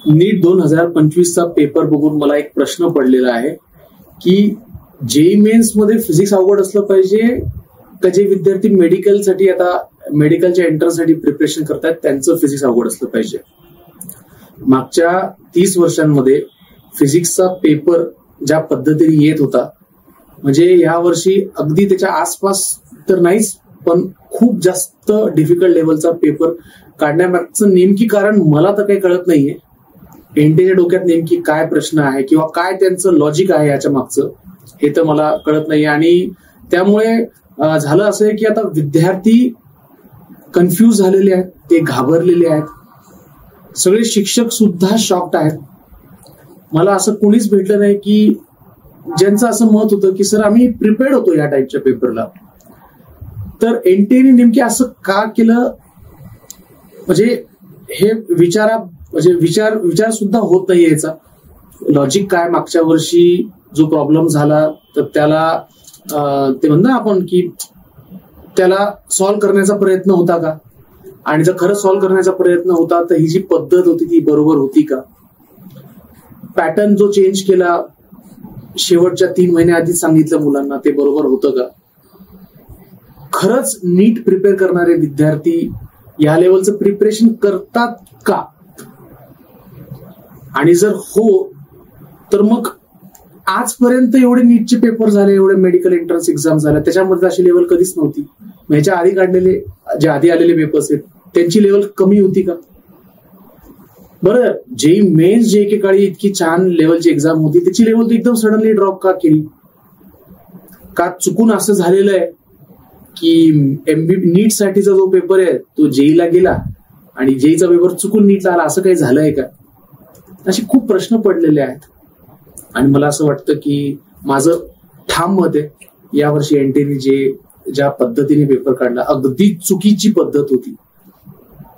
नीट 2025चा paper बघून मला एक प्रश्न पडलेला आहे की जेई मेन्स मध्ये फिजिक्स अवघड असलं पाहिजे का जे विद्यार्थी मेडिकलसाठी आता मेडिकलच्या एंट्रन्ससाठी प्रिपरेशन करतात त्यांचं फिजिक्स अवघड असलं पाहिजे. मागच्या 30 वर्षांमध्ये फिजिक्सचा पेपर ज्या पद्धतीने येत होता म्हणजे या वर्षी अगदी त्याच्या आसपास तर नाहीच पण खूप जास्त डिफिकल्ट लेवलचा पेपर काढण्यामागचं नेमकी कारण मला तर काही कळत नाहीये. एनटीच्या डोक्यात नेमकी काय प्रश्न आहे किंवा काय त्यांचं लॉजिक आहे याच्या मागचं हे तर मला कळत नाही. आणि त्यामुळे झालं असं आहे की आता विद्यार्थी कन्फ्यूज झालेले आहेत, ते घाबरलेले आहेत, सगळे शिक्षक सुद्धा शॉक्ड आहेत. मला असं कोणीच भेटलं नाही की ज्यांचं असं मत होतं की सर आम्ही प्रिपेअर्ड होतो या टाईपच्या पेपरला. तर एनटीने नेमकी असं का केलं म्हणजे हे विचार सुद्धा होत नाही याचा लॉजिक काय. मागच्या वर्षी जो प्रॉब्लेम झाला तर त्याला ते म्हणतो आपण की त्याला सॉल्व्ह करण्याचा प्रयत्न होता का आणि जर खरंच सॉल्व्ह करण्याचा प्रयत्न होता तर ही जी पद्धत होती ती बरोबर होती का. पॅटर्न जो चेंज केला शेवटच्या 3 महिन्याआधीच सांगितलं मुलांना ते बरोबर होतं का. खरंच नीट प्रिपेअर करणारे विद्यार्थी या लेवलचं प्रिपरेशन करतात का आणि जर हो तर मग आजपर्यंत एवढे नीटचे पेपर झाले, एवढे मेडिकल एंट्रन्स एक्झाम झाल्या त्याच्यामध्ये अशी लेवल कधीच नव्हती. ह्याच्या आधी काढलेले जे आधी आलेले पेपर्स आहेत त्यांची लेवल कमी होती का. बरं जेई मेन्स जे एके काळी इतकी छान लेवलची एक्झाम होती त्याची लेवल एकदम सडनली ड्रॉप का केली. का चुकून असं झालेलं आहे की नीट साठीचा जो पेपर आहे तो जेईला गेला आणि जेईचा पेपर चुकून नीटला आला असं काही झालंय का. असे खूप प्रश्न पडलेले आहेत आणि मला असं वाटतं की माझं ठाम मत आहे यावर्षी एनटीने ज्या पद्धतीने पेपर काढला अगदी चुकीची पद्धत होती.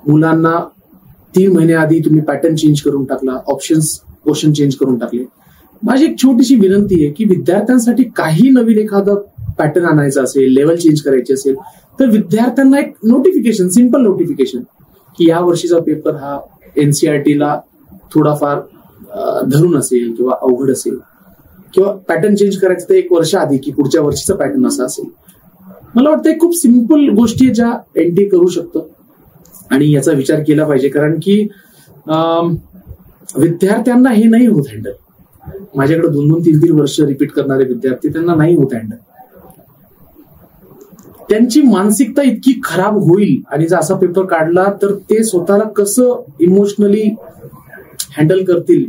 मुलांना 3 महिन्याआधी तुम्ही पॅटर्न चेंज करून टाकला, ऑप्शन्स क्वेश्चन चेंज करून टाकले. माझी एक छोटीशी विनंती आहे की विद्यार्थ्यांसाठी काही नवीन एखादं पॅटर्न आणायचं असेल, लेवल चेंज करायची असेल तर विद्यार्थ्यांना एक नोटिफिकेशन, सिंपल नोटिफिकेशन की या वर्षीचा पेपर हा एनसीईआरटीला थोडाफार धरून असेल किंवा अवघड असेल किंवा पॅटर्न चेंज करायचं तर 1 वर्ष आधी की पुढच्या वर्षीचा पॅटर्न असा असेल. मला वाटतं खूप सिंपल गोष्टी ज्या एनटी करू शकतो आणि याचा विचार केला पाहिजे कारण की विद्यार्थ्यांना हे नाही होत हँडल. माझ्याकडे 2-2, 3-3 वर्ष रिपीट करणारे विद्यार्थी त्यांना नाही होत हँडल. त्यांची मानसिकता इतकी खराब होईल आणि जर असा पेपर काढला तर ते स्वतःला कसं इमोशनली हँडल करतील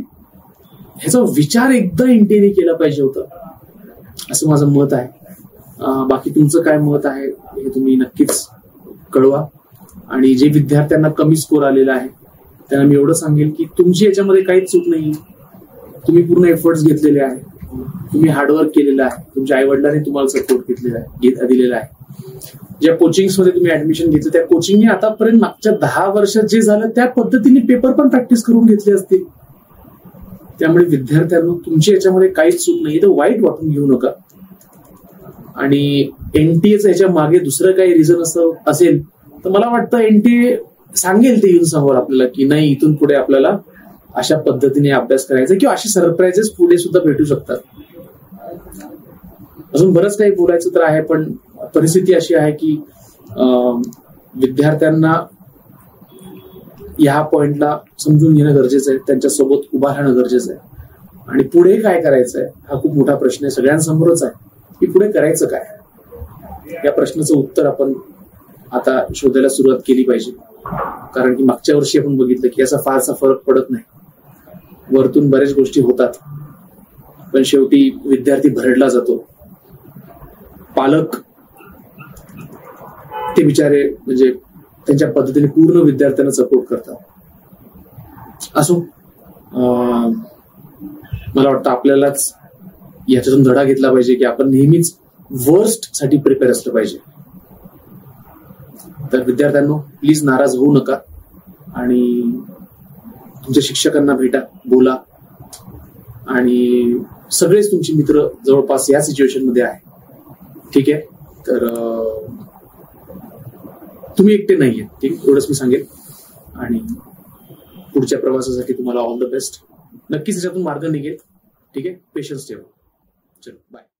ह्याचा विचार एकदा एनटीने केला पाहिजे होता असं माझं मत आहे. बाकी तुमचं काय मत आहे हे तुम्ही नक्कीच कळवा. आणि जे विद्यार्थ्यांना कमी स्कोर आलेला आहे त्यांना मी एवढं सांगेल की तुमची याच्यामध्ये काहीच चूक नाही. तुम्ही पूर्ण एफर्ट्स घेतलेले आहे, तुम्ही हार्डवर्क केलेलं आहे, तुमच्या आई वडिलांनी तुम्हाला सपोर्ट दिलेला आहे. ज्या कोचिंग्समध्ये तुम्ही ऍडमिशन घेतलं त्या कोचिंगने आतापर्यंत मागच्या 10 वर्षात जे झालं त्या पद्धतीने पेपर पण प्रॅक्टिस करून घेतले असतील. त्यामुळे विद्यार्थ्यांना तुमची याच्यामध्ये काहीच चूक नाही तर वाईट वाटून घेऊ नका. आणि एनटीएचं याच्या मागे दुसरं काही रिझन असेल तर मला वाटतं एनटीए सांगेल ते येऊन समोर आपल्याला की नाही इथून पुढे आपल्याला अशा पद्धतीने अभ्यास करायचा किंवा असे सरप्राइजेस पुढे सुद्धा भेटू शकतात. अजून बरंच काही बोलायचं तर आहे पण परिस्थिती अशी आहे की विद्यार्थ्यांना या पॉइंटला समजून घेणं गरजेचं आहे, त्यांच्यासोबत उभा राहणं गरजेचं आहे आणि पुढे काय करायचं आहे हा खूप मोठा प्रश्न आहे सगळ्यांसमोरच आहे की पुढे करायचं काय. या प्रश्नाचं उत्तर आपण आता शोधायला सुरुवात केली पाहिजे कारण की मागच्या वर्षी आपण बघितलं की याचा फारसा फरक पडत नाही. वरतून बऱ्याच गोष्टी होतात पण शेवटी विद्यार्थी भरडला जातो. पालक ते बिचारे म्हणजे त्यांच्या पद्धतीने पूर्ण विद्यार्थ्यांना सपोर्ट करतात. असो मला वाटतं आपल्यालाच याच्यातून धडा घेतला पाहिजे की आपण नेहमीच वर्स्ट साठी प्रिपेअर असलं पाहिजे. तर विद्यार्थ्यांनो प्लीज नाराज होऊ नका आणि तुमच्या शिक्षकांना भेटा, बोला आणि सगळेच तुमचे मित्र जवळपास या सिच्युएशन मध्ये आहे. ठीक आहे तर तुम्ही एकटे नाहीये, ठीक एवढंच मी सांगेन. आणि पुढच्या प्रवासासाठी तुम्हाला ऑल द बेस्ट. नक्कीच त्याच्यातून मार्ग निघेल. ठीक आहे, पेशन्स ठेवा. चलो बाय.